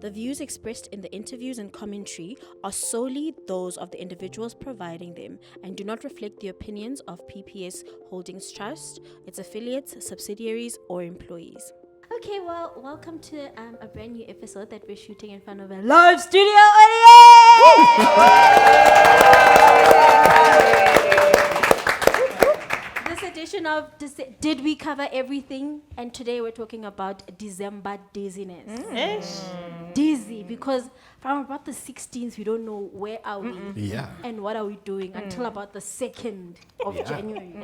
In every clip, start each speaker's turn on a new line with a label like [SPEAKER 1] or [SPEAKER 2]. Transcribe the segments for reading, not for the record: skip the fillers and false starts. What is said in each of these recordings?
[SPEAKER 1] The views expressed in the interviews and commentary are solely those of the individuals providing them and do not reflect the opinions of PPS Holdings Trust, its affiliates, subsidiaries, or employees. Okay, well, welcome to a brand new episode that we're shooting in front of a live studio audience! This edition of Did We Cover Everything? And today we're talking about December dizziness. Dizzy, because from about the 16th, we don't know where are we and what are we doing until about the 2nd of January.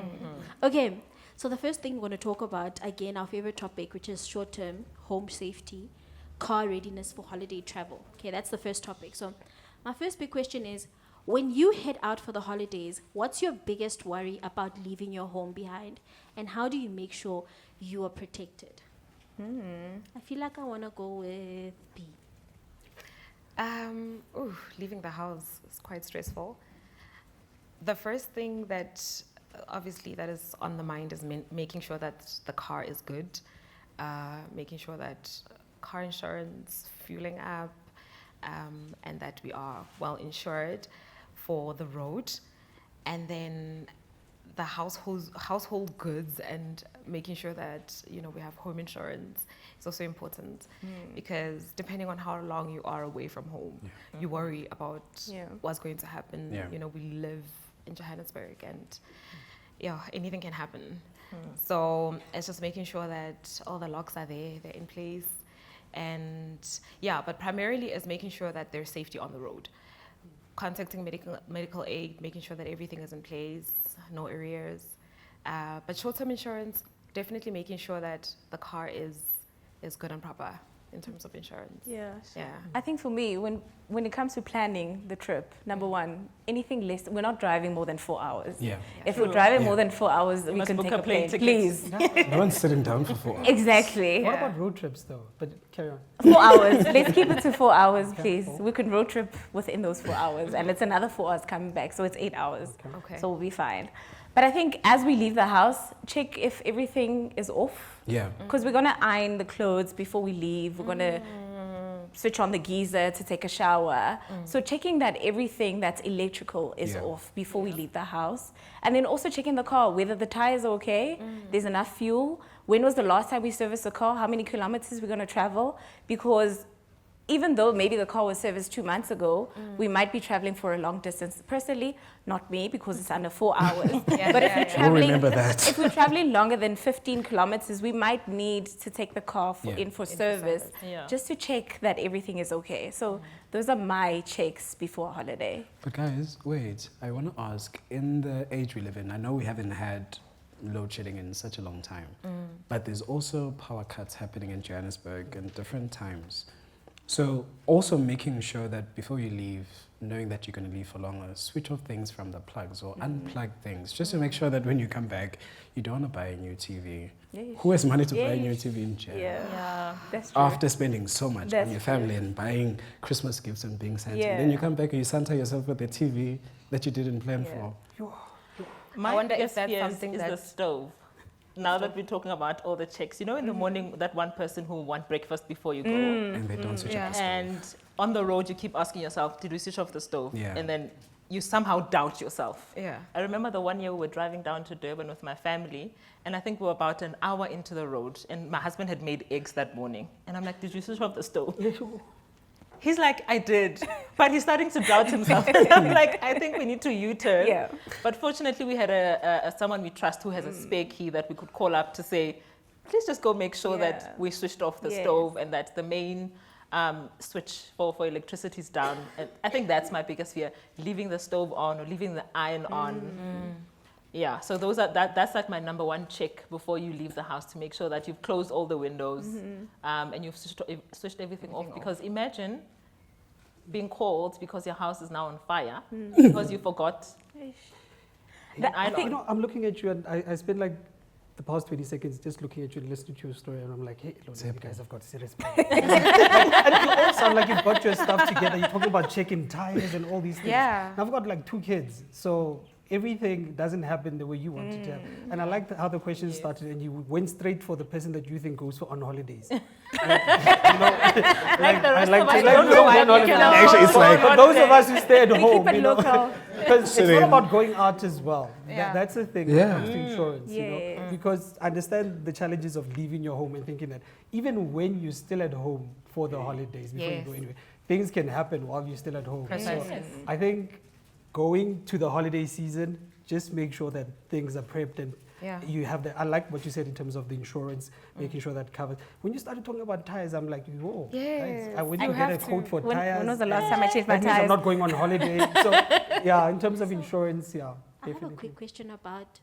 [SPEAKER 1] Okay. So the first thing we're going to talk about, again, our favorite topic, which is short-term home safety, car readiness for holiday travel. Okay, that's the first topic. So my first big question is, when you head out for the holidays, what's your biggest worry about leaving your home behind? And how do you make sure you are protected? I feel like I want to go with B.
[SPEAKER 2] Leaving the house is quite stressful. The first thing that obviously that is on the mind is making sure that the car is good, making sure that car insurance, fueling up, and that we are well insured for the road, and then the household goods and making sure that we have home insurance is also important because depending on how long you are away from home, you worry about what's going to happen. We live in Johannesburg and anything can happen. So it's just making sure that all the locks are there, they're in place. And but primarily is making sure that there's safety on the road. Contacting medical aid, making sure that everything is in place, no arrears. But short-term insurance, definitely making sure that the car is good and proper in terms of insurance.
[SPEAKER 3] I think for me, when it comes to planning the trip, number one, anything less, we're not driving more than 4 hours. If we're driving more than 4 hours, we can take a plane, please.
[SPEAKER 4] No one's sitting down for 4 hours.
[SPEAKER 3] Exactly.
[SPEAKER 5] What about road trips though? But carry on.
[SPEAKER 3] 4 hours. Let's keep it to 4 hours, please. We can road trip within those 4 hours, and it's another 4 hours coming back, so it's 8 hours.
[SPEAKER 2] Okay.
[SPEAKER 3] So we'll be fine. But I think as we leave the house, check if everything is off. Because we're going to iron the clothes before we leave. We're going to switch on the geyser to take a shower. So checking that everything that's electrical is off before we leave the house. And then also checking the car, whether the tires are okay, there's enough fuel. When was the last time we serviced the car? How many kilometers we're going to travel? Because even though maybe the car was serviced 2 months ago, we might be traveling for a long distance. Personally, not me, because it's under 4 hours. But if we're traveling longer than 15 kilometers, we might need to take the car in for service, just to check that everything is okay. So those are my checks before a holiday.
[SPEAKER 4] But guys, wait, I want to ask, in the age we live in, I know we haven't had load shedding in such a long time, but there's also power cuts happening in Johannesburg in different times. So also making sure that before you leave, knowing that you're going to leave for longer, switch off things from the plugs or unplug things, just to make sure that when you come back, you don't want to buy a new TV. Who has money to buy a new TV in Japan?
[SPEAKER 3] That's true.
[SPEAKER 4] After spending so much on your family and buying Christmas gifts and being Santa, then you come back and you Santa yourself with a TV that you didn't plan for.
[SPEAKER 6] I wonder if that's something
[SPEAKER 7] is the stove. Now that we're talking about all the checks, in the morning, that one person who want breakfast before you go.
[SPEAKER 4] And they don't switch off the stove.
[SPEAKER 7] And on the road, you keep asking yourself, did we switch off the stove? And then you somehow doubt yourself. I remember the one year we were driving down to Durban with my family, and I think we were about an hour into the road, and my husband had made eggs that morning. And I'm like, did you switch off the stove? He's like, I did. But he's starting to doubt himself. I'm like, I think we need to U-turn. But fortunately, we had someone we trust who has a spare key that we could call up to say, please just go make sure that we switched off the stove and that the main switch for electricity is down. And I think that's my biggest fear, leaving the stove on or leaving the iron on. So that's like my number one check before you leave the house, to make sure that you've closed all the windows and you've switched everything off. Because imagine being called because your house is now on fire because you forgot.
[SPEAKER 5] I'm looking at you and I spend like the past 20 seconds just looking at you and listening to your story, and I'm like, hey, look, you guys have got serious problems. And you all sound like you've got your stuff together. You're talking about checking tires and all these things. Now I've got like 2 kids, so everything doesn't happen the way you want it to happen. And I like how the question started, and you went straight for the person that you think goes on holidays.
[SPEAKER 7] Like the rest of us don't
[SPEAKER 5] go
[SPEAKER 7] know
[SPEAKER 5] on holidays.
[SPEAKER 4] Actually, it's like
[SPEAKER 5] for those of us who stay at home,
[SPEAKER 3] keep it local.
[SPEAKER 5] because it's not about going out as well.
[SPEAKER 2] Yeah.
[SPEAKER 5] That's the thing when it comes to insurance,
[SPEAKER 3] Yes.
[SPEAKER 5] because I understand the challenges of leaving your home and thinking that even when you're still at home for the holidays before you go anywhere, things can happen while you're still at home.
[SPEAKER 2] Precisely.
[SPEAKER 5] So I think going to the holiday season, just make sure that things are prepped and you have the. I like what you said in terms of the insurance, making sure that covers. When you started talking about tires, I'm like, whoa, guys, I went to get a quote for tires.
[SPEAKER 3] When was the last time I changed my
[SPEAKER 5] That means I'm
[SPEAKER 3] tires?
[SPEAKER 5] not going on holiday. So yeah, in terms of insurance,
[SPEAKER 1] I have a
[SPEAKER 5] definitely.
[SPEAKER 1] quick question about,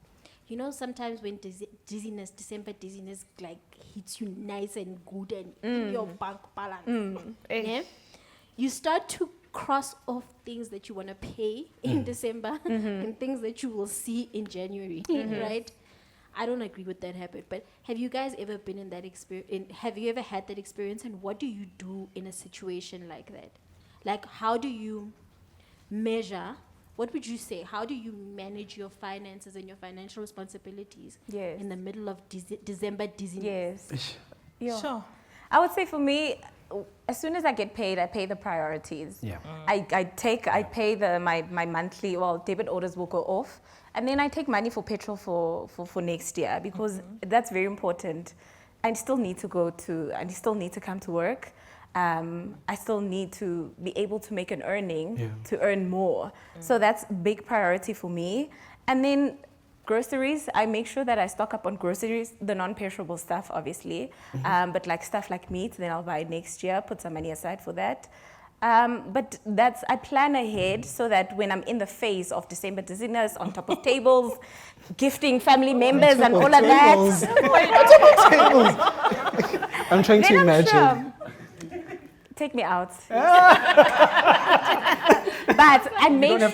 [SPEAKER 1] sometimes when December dizziness like hits you nice and good and in your bank balance, yeah, you start to cross off things that you want to pay in December and things that you will see in January, right? I don't agree with that habit, but have you guys ever been in that experience? Have you ever had that experience, and what do you do in a situation like that? Like, how do you measure? What would you say? How do you manage your finances and your financial responsibilities in the middle of December dizziness?
[SPEAKER 3] Yes. Yeah.
[SPEAKER 7] Sure.
[SPEAKER 3] I would say for me, as soon as I get paid, I pay the priorities.
[SPEAKER 4] Yeah.
[SPEAKER 3] I pay my monthly, debit orders will go off. And then I take money for petrol for next year, because that's very important. I still need to come to work. I still need to be able to make an earning to earn more. So that's a big priority for me. And then groceries, I make sure that I stock up on groceries, the non-perishable stuff, obviously. But like stuff like meat, then I'll buy it next year, put some money aside for that. But I plan ahead so that when I'm in the phase of December dizziness, on top of tables, gifting family members and all of that.
[SPEAKER 4] I'm trying to imagine.
[SPEAKER 3] Sure. Take me out. But I make sure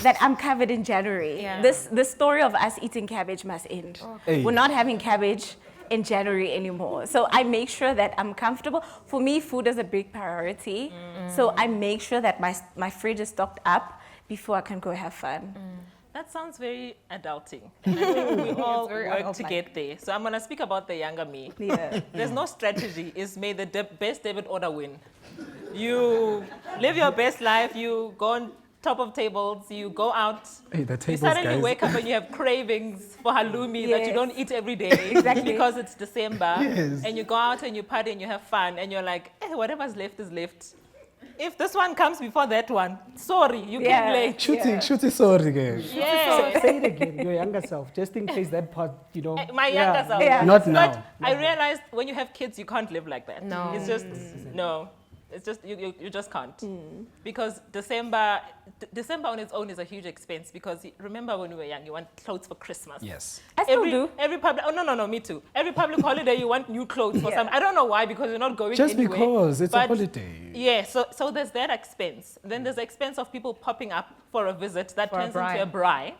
[SPEAKER 3] that I'm covered in January.
[SPEAKER 2] Yeah.
[SPEAKER 3] This story of us eating cabbage must end.
[SPEAKER 4] Hey.
[SPEAKER 3] We're not having cabbage in January anymore. So I make sure that I'm comfortable. For me, food is a big priority. So I make sure that my fridge is stocked up before I can go have fun.
[SPEAKER 7] That sounds very adulting. And I think we all
[SPEAKER 2] very
[SPEAKER 7] work to
[SPEAKER 2] adult-like.
[SPEAKER 7] get there. So I'm going to speak about the younger me.
[SPEAKER 3] Yeah.
[SPEAKER 7] There's no strategy. It's may the best debit order win. You live your best life. You go on top of tables. You go out.
[SPEAKER 4] Hey, the
[SPEAKER 7] You
[SPEAKER 4] tables,
[SPEAKER 7] suddenly
[SPEAKER 4] guys.
[SPEAKER 7] wake up and you have cravings for halloumi that you
[SPEAKER 3] Yes.
[SPEAKER 7] don't eat every day
[SPEAKER 3] Exactly.
[SPEAKER 7] because it's December.
[SPEAKER 4] Yes.
[SPEAKER 7] And you go out and you party and you have fun and you're like, whatever's left is left. If this one comes before that one, sorry, you came late.
[SPEAKER 4] Shooting sorry again.
[SPEAKER 7] Yeah.
[SPEAKER 5] Say it again, your younger self, just in case that part,
[SPEAKER 7] My younger self.
[SPEAKER 3] Yeah.
[SPEAKER 4] Not
[SPEAKER 7] But
[SPEAKER 4] now.
[SPEAKER 7] I realized when you have kids, you can't live like that.
[SPEAKER 2] No.
[SPEAKER 7] It's just, no. It's just, you just can't. Because December on its own is a huge expense, because remember when we were young, you want clothes for Christmas.
[SPEAKER 4] Yes.
[SPEAKER 3] I still do.
[SPEAKER 7] Every public, no, me too. Every public holiday, you want new clothes for some, I don't know why, because you're not going
[SPEAKER 4] Just
[SPEAKER 7] anywhere.
[SPEAKER 4] because it's a
[SPEAKER 7] But
[SPEAKER 4] holiday.
[SPEAKER 7] Yeah, so there's that expense. Then there's the expense of people popping up for a visit that
[SPEAKER 2] For a
[SPEAKER 7] turns into a braai,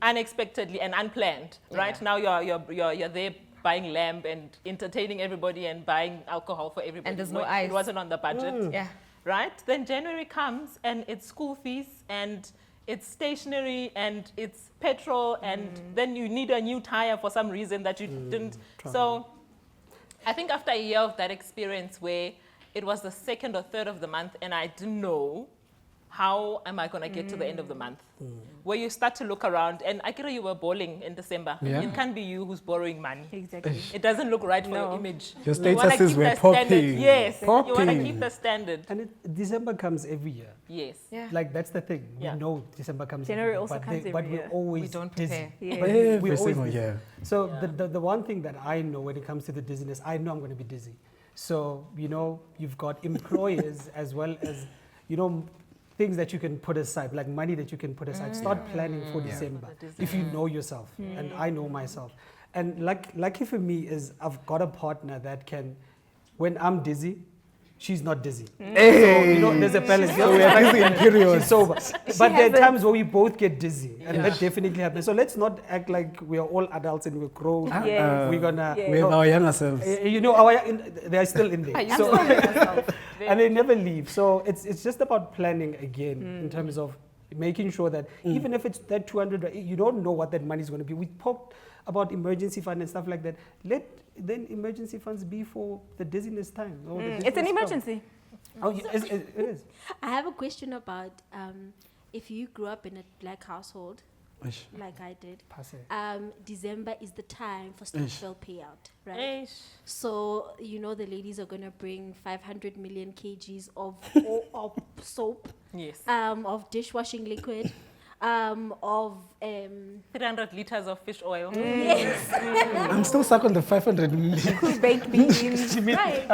[SPEAKER 7] unexpectedly and unplanned. Right now you're there buying lamb and entertaining everybody and buying alcohol for everybody.
[SPEAKER 2] And there's no
[SPEAKER 7] It
[SPEAKER 2] ice.
[SPEAKER 7] wasn't on the budget.
[SPEAKER 2] Yeah.
[SPEAKER 7] Right? Then January comes and it's school fees and it's stationery and it's petrol and then you need a new tire for some reason that you didn't. So I think after a year of that experience where it was the second or third of the month and I didn't know how am I going to get to the end of the month, where you start to look around and Akira, you were balling in December.
[SPEAKER 4] Yeah.
[SPEAKER 7] It can't be you who's borrowing money.
[SPEAKER 3] Exactly.
[SPEAKER 7] It doesn't look right for your image.
[SPEAKER 4] Your
[SPEAKER 7] You wanna
[SPEAKER 4] statuses
[SPEAKER 7] keep
[SPEAKER 4] were
[SPEAKER 7] that standard.
[SPEAKER 4] popping.
[SPEAKER 7] Yes, you want to
[SPEAKER 4] Popping.
[SPEAKER 7] keep the standard.
[SPEAKER 5] And December comes every year.
[SPEAKER 7] Yes.
[SPEAKER 2] Yeah.
[SPEAKER 5] Like, that's the thing.
[SPEAKER 7] Yeah.
[SPEAKER 5] We know December comes
[SPEAKER 3] January
[SPEAKER 5] every year,
[SPEAKER 3] also
[SPEAKER 5] but
[SPEAKER 3] comes
[SPEAKER 5] but
[SPEAKER 3] every
[SPEAKER 5] we're
[SPEAKER 3] year.
[SPEAKER 5] always
[SPEAKER 2] We don't
[SPEAKER 5] dizzy.
[SPEAKER 2] prepare.
[SPEAKER 3] Yeah.
[SPEAKER 5] We're
[SPEAKER 4] Every
[SPEAKER 5] always
[SPEAKER 4] single
[SPEAKER 5] dizzy.
[SPEAKER 4] year.
[SPEAKER 5] So the one thing that I know when it comes to the dizziness, I know I'm going to be dizzy. So, you've got employers as well as, things that you can put aside, like money that you can put aside. Start planning for December if you know yourself, and I know myself. And lucky for me is I've got a partner that can, when I'm dizzy, she's not dizzy.
[SPEAKER 4] Hey.
[SPEAKER 5] So, there's a balance.
[SPEAKER 4] So we are dizzy in periods.
[SPEAKER 5] She's sober. But there
[SPEAKER 3] has
[SPEAKER 5] are
[SPEAKER 3] a-
[SPEAKER 5] times where we both get dizzy, and that definitely happens. So let's not act like we are all adults and we're grown.
[SPEAKER 3] Yes.
[SPEAKER 5] We're gonna,
[SPEAKER 3] Yeah.
[SPEAKER 4] We have our younger selves.
[SPEAKER 5] they are still in there. So, and they never leave. So it's just about planning again in terms of making sure that even if it's that 200, you don't know what that money is going to be. We talked about emergency fund and stuff like that. Let then emergency funds be for the dizziness time. Or the
[SPEAKER 3] It's an
[SPEAKER 5] dizziness
[SPEAKER 3] emergency.
[SPEAKER 5] Oh, it is.
[SPEAKER 1] I have a question about if you grew up in a black household, like I did, December is the time for Stockvels payout, right? So, you know, the ladies are going to bring 500 million kgs of soap,
[SPEAKER 7] yes,
[SPEAKER 1] of dishwashing liquid, of
[SPEAKER 7] 300 liters of fish oil.
[SPEAKER 1] yes,
[SPEAKER 4] I'm still stuck on the 500 million.
[SPEAKER 3] Baked beans.
[SPEAKER 1] right.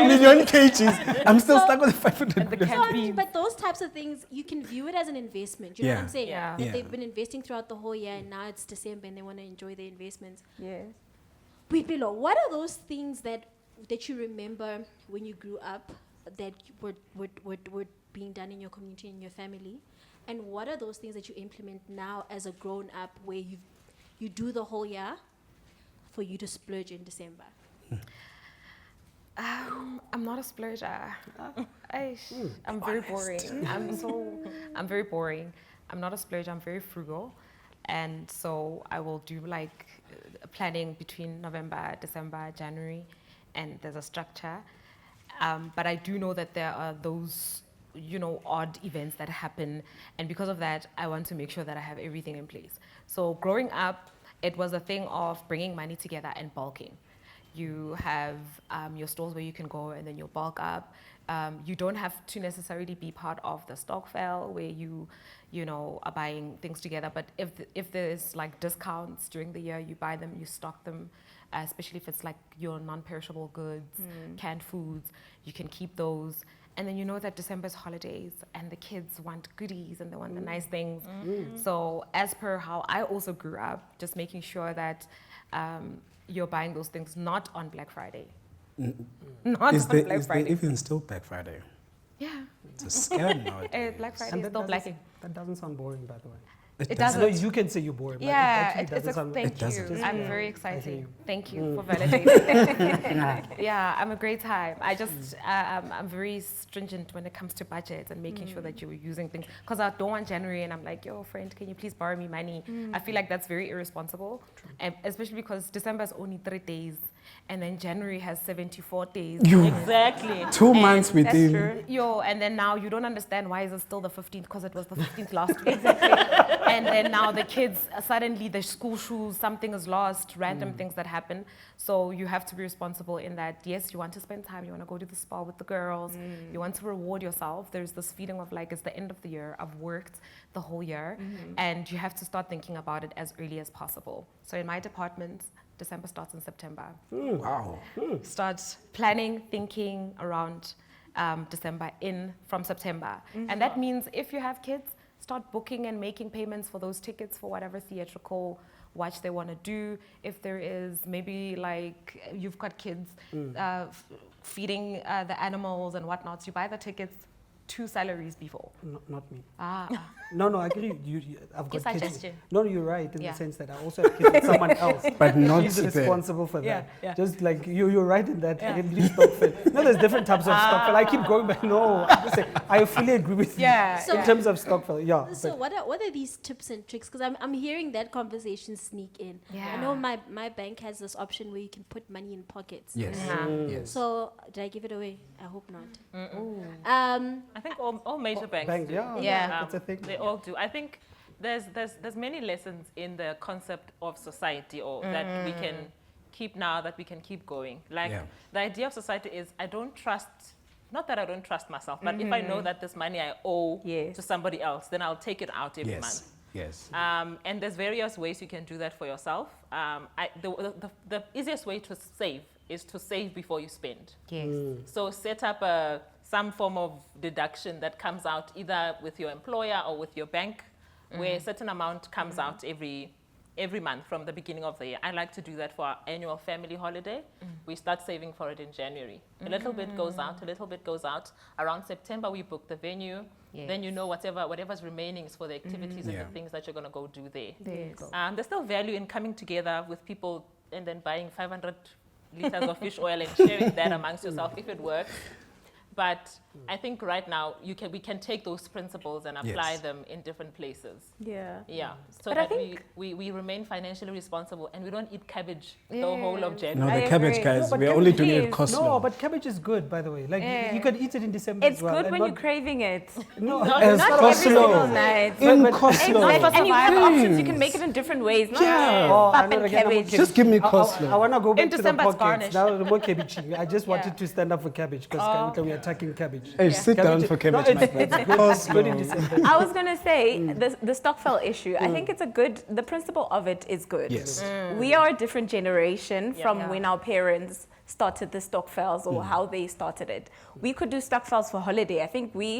[SPEAKER 4] Million kgs. I'm still stuck on the 500 million.
[SPEAKER 1] So, I mean, but those types of things, you can view it as an investment. You know what I'm saying?
[SPEAKER 2] Yeah.
[SPEAKER 1] That they've been investing throughout the whole year, and now it's December, and they want to enjoy their investments.
[SPEAKER 3] Yes.
[SPEAKER 1] Pipilo, what are those things that you remember when you grew up that were being done in your community, in your family? And what are those things that you implement now as a grown up, where you do the whole year for you to splurge in December?
[SPEAKER 2] I'm not a splurger. I'm very boring. I'm very boring. I'm not a splurger. I'm very frugal, and so I will do like planning between November, December, January, and there's a structure. But I do know that there are those, you know, odd events that happen, and because of that, I want to make sure that I have everything in place. So growing up, it was a thing of bringing money together and bulking. You have your stores where you can go and then you'll bulk up. You don't have to necessarily be part of the Stockvels where you know, are buying things together. But if there's like discounts during the year, you buy them, you stock them, especially if it's like your non-perishable goods, canned foods, you can keep those. And then you know that December's holidays and the kids want goodies and they want the nice things. So as per how I also grew up, just making sure that you're buying those things not on Black Friday. Not
[SPEAKER 4] Is
[SPEAKER 2] on
[SPEAKER 4] there,
[SPEAKER 2] Black
[SPEAKER 4] is
[SPEAKER 2] Friday.
[SPEAKER 4] there even still Black Friday?
[SPEAKER 2] Yeah.
[SPEAKER 4] It's a scam nowadays.
[SPEAKER 2] Black Friday
[SPEAKER 5] And
[SPEAKER 2] is
[SPEAKER 5] that
[SPEAKER 2] still
[SPEAKER 5] doesn't-
[SPEAKER 2] blacking.
[SPEAKER 5] That doesn't sound boring, by the way.
[SPEAKER 2] It
[SPEAKER 5] I know
[SPEAKER 2] doesn't.
[SPEAKER 5] you can say you're boring. but
[SPEAKER 2] Yeah,
[SPEAKER 5] it doesn't sound
[SPEAKER 2] thank you.
[SPEAKER 4] doesn't.
[SPEAKER 2] I'm
[SPEAKER 5] Yeah.
[SPEAKER 2] very
[SPEAKER 5] I hear
[SPEAKER 2] excited.
[SPEAKER 5] you.
[SPEAKER 2] Thank you for validating. Yeah, I'm a great time. I just, I'm very stringent when it comes to budgets and making sure that you're using things. Because I don't want January and I'm like, yo, friend, can you please borrow me money? I feel like that's very irresponsible. And especially because December is only 3 days and then January has 74 days.
[SPEAKER 7] Exactly.
[SPEAKER 4] 2 months
[SPEAKER 3] That's
[SPEAKER 4] within.
[SPEAKER 3] true.
[SPEAKER 2] Yo, and then now you don't understand why is it still the 15th, because it was the 15th last week. And then now the kids, suddenly the school shoes, something is lost, random things that happen. So you have to be responsible in that, yes, you want to spend time, you want to go to the spa with the girls, you want to reward yourself. There's this feeling of like, it's the end of the year, I've worked the whole year, and you have to start thinking about it as early as possible. So in my department, December starts in September.
[SPEAKER 4] Wow.
[SPEAKER 2] Start planning, thinking around December from September. And that means if you have kids, start booking and making payments for those tickets for whatever theatrical watch they want to do. If there is maybe like you've got kids feeding the animals and whatnot, you buy the tickets 2 salaries before.
[SPEAKER 5] Not me.
[SPEAKER 2] No,
[SPEAKER 5] I agree. I've
[SPEAKER 2] Good
[SPEAKER 5] got kids.
[SPEAKER 2] suggestion.
[SPEAKER 5] No, you're right in
[SPEAKER 2] Yeah.
[SPEAKER 5] the sense that I also have kids with someone else.
[SPEAKER 4] But not
[SPEAKER 5] She's
[SPEAKER 4] there.
[SPEAKER 5] responsible for
[SPEAKER 7] Yeah,
[SPEAKER 5] that.
[SPEAKER 7] yeah.
[SPEAKER 5] Just like you're right in that. Every Stockvels. No, there's different types of Stockvels. I keep going back. No, I'm just saying, I fully agree with you.
[SPEAKER 2] Yeah.
[SPEAKER 1] So-
[SPEAKER 5] In terms of Stockvels, yeah.
[SPEAKER 1] So what are these tips and tricks? Because I'm hearing that conversation sneak in.
[SPEAKER 2] Yeah.
[SPEAKER 1] I know my bank has this option where you can put money in pockets.
[SPEAKER 4] Yes.
[SPEAKER 2] Yeah.
[SPEAKER 4] Yes.
[SPEAKER 1] So did I give it away? I hope not.
[SPEAKER 7] I think all major banks
[SPEAKER 5] Bank,
[SPEAKER 7] do.
[SPEAKER 5] yeah,
[SPEAKER 2] Yeah.
[SPEAKER 5] that's a thing.
[SPEAKER 7] They all do. I think there's many lessons in the concept of society, or that we can keep now, that we can keep going. Like the idea of society is, I don't trust, not that I don't trust myself, but if I know that this money I owe
[SPEAKER 3] Yes.
[SPEAKER 7] to somebody else, then I'll take it out every month.
[SPEAKER 4] Yes.
[SPEAKER 7] And there's various ways you can do that for yourself. The easiest way to save is to save before you spend.
[SPEAKER 2] Yes.
[SPEAKER 7] So set up some form of deduction that comes out either with your employer or with your bank, where a certain amount comes out every month from the beginning of the year. I like to do that for our annual family holiday. We start saving for it in January. A little bit goes out, a little bit goes out. Around September, we book the venue.
[SPEAKER 2] Yes.
[SPEAKER 7] Then you know whatever's remaining is for the activities and
[SPEAKER 4] Yeah.
[SPEAKER 7] the things that you're going to go do there.
[SPEAKER 2] There you go.
[SPEAKER 7] There's still value in coming together with people and then buying 500 liters of fish oil and sharing that amongst yourself if it works. But I think right now we can take those principles and apply them in different places.
[SPEAKER 3] Yeah.
[SPEAKER 7] Yeah. So
[SPEAKER 3] But I
[SPEAKER 7] that
[SPEAKER 3] think
[SPEAKER 7] we remain financially responsible and we don't eat cabbage the whole of
[SPEAKER 4] No,
[SPEAKER 7] January.
[SPEAKER 4] the cabbage,
[SPEAKER 3] agree.
[SPEAKER 4] guys,
[SPEAKER 5] No, but
[SPEAKER 4] we're only doing it
[SPEAKER 3] please.
[SPEAKER 4] coleslaw.
[SPEAKER 5] No, but cabbage is good, by the way. Like you could eat it in December
[SPEAKER 3] It's
[SPEAKER 5] as well.
[SPEAKER 3] good
[SPEAKER 5] and
[SPEAKER 3] when
[SPEAKER 5] not-
[SPEAKER 3] you're craving it.
[SPEAKER 5] No,
[SPEAKER 4] As
[SPEAKER 3] Not every single
[SPEAKER 4] coleslaw.
[SPEAKER 3] night.
[SPEAKER 4] In
[SPEAKER 5] But-
[SPEAKER 4] coleslaw.
[SPEAKER 3] And you have options. You
[SPEAKER 4] Please.
[SPEAKER 3] can make it in different ways. Not
[SPEAKER 4] Yeah.
[SPEAKER 5] Oh, I
[SPEAKER 3] pap
[SPEAKER 5] know
[SPEAKER 3] and
[SPEAKER 5] again, I'm
[SPEAKER 3] cabbage.
[SPEAKER 5] okay.
[SPEAKER 4] Just give me
[SPEAKER 5] I
[SPEAKER 4] coleslaw.
[SPEAKER 5] want to go back to
[SPEAKER 6] December,
[SPEAKER 5] the
[SPEAKER 6] it's
[SPEAKER 5] pockets.
[SPEAKER 6] garnish.
[SPEAKER 5] Now, more cabbage. I just wanted to stand up for cabbage because we're attacking cabbage.
[SPEAKER 4] Hey, sit down for cabbage,
[SPEAKER 5] No,
[SPEAKER 4] my friend.
[SPEAKER 5] it's good in December.
[SPEAKER 3] I was going to say the Stockvel issue. I think it's the principle of it is good.
[SPEAKER 4] Yes.
[SPEAKER 3] We are a different generation from when our parents started the Stockvels or how they started it. We could do Stockvels for holiday. I think we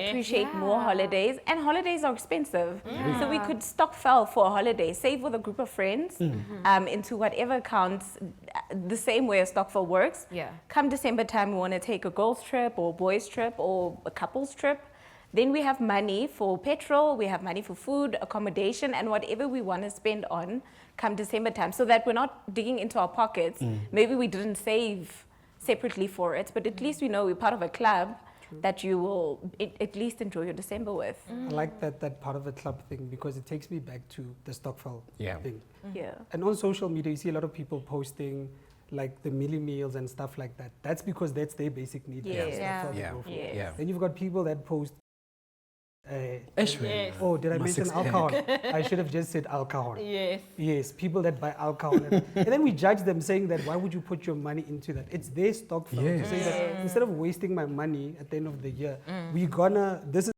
[SPEAKER 3] appreciate more holidays, and holidays are expensive. So we could Stockvel for a holiday, save with a group of friends into whatever accounts, the same way a Stockvel works.
[SPEAKER 2] Yeah.
[SPEAKER 3] Come December time, we want to take a girls trip or boys trip or a couples trip. Then we have money for petrol, we have money for food, accommodation, and whatever we want to spend on come December time, so that we're not digging into our pockets. Maybe we didn't save separately for it, but at least we know we're part of a club that you will at least enjoy your December with.
[SPEAKER 5] I like that part of the club thing because it takes me back to the Stockvel thing.
[SPEAKER 3] Yeah.
[SPEAKER 5] And on social media, you see a lot of people posting like the mealy meals and stuff like that. That's because that's their basic need.
[SPEAKER 3] Yes.
[SPEAKER 5] That's what they
[SPEAKER 4] Yeah.
[SPEAKER 5] go for.
[SPEAKER 3] Yes.
[SPEAKER 5] Then you've got people that post.
[SPEAKER 7] Yes.
[SPEAKER 5] Oh, did I mention
[SPEAKER 4] 6
[SPEAKER 5] alcohol? I should have just said alcohol.
[SPEAKER 7] Yes.
[SPEAKER 5] Yes, people that buy alcohol. And then we judge them saying that, why would you put your money into that? It's their stock fund to say that instead of wasting my money at the end of the year, this is